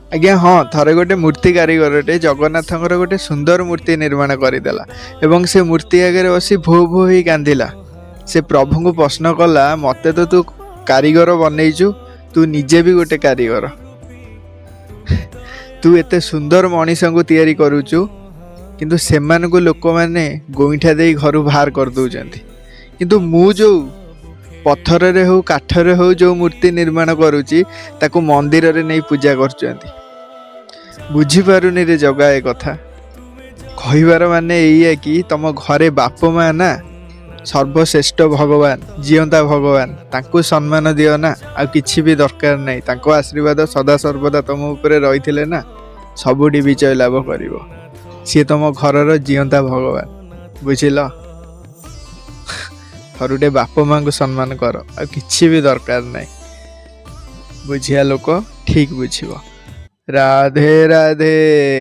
आज्ञा हाँ थरे गोटे मूर्ति कारीगरटे जगन्नाथंकर गोटे सुंदर मूर्ति निर्माण करदेला एवं से मूर्ति आगे बसी भो भो ही कांदिला। से प्रभु को प्रश्न कला मते तो तू कारीगर बनईचु तू निजे भी गोटे कारीगर तू एते सुंदर मनीष को तैयारी करुचु किंतु सेमानकु लोक माने गोईठा दे घर बाहर कर दउचंती किंतु मु जो पत्थर रे हो काठरे हो जो मूर्ति निर्माण करुची ताकू मंदिर रे नहीं पूजा करचंती। बुझी पारुनी रे जगा ए कथा कहिबार माने एइया कि तम घरे बाप माँ ना सर्वश्रेष्ठ भगवान जीवंता भगवान तांको सम्मान दियो ना आ किछि भी दरकार नहीं तांको आशीर्वाद सदा सर्वदा तुम ऊपर रही ना सबुठी विजय लाभ करिवो सी तुम घर जीवंता भगवान बुझिल। थरुटे बाप माँ को सम्मान कर आ किछि भी दरकार नहीं बुझिया लोक ठीक बुझिबो। राधे राधे।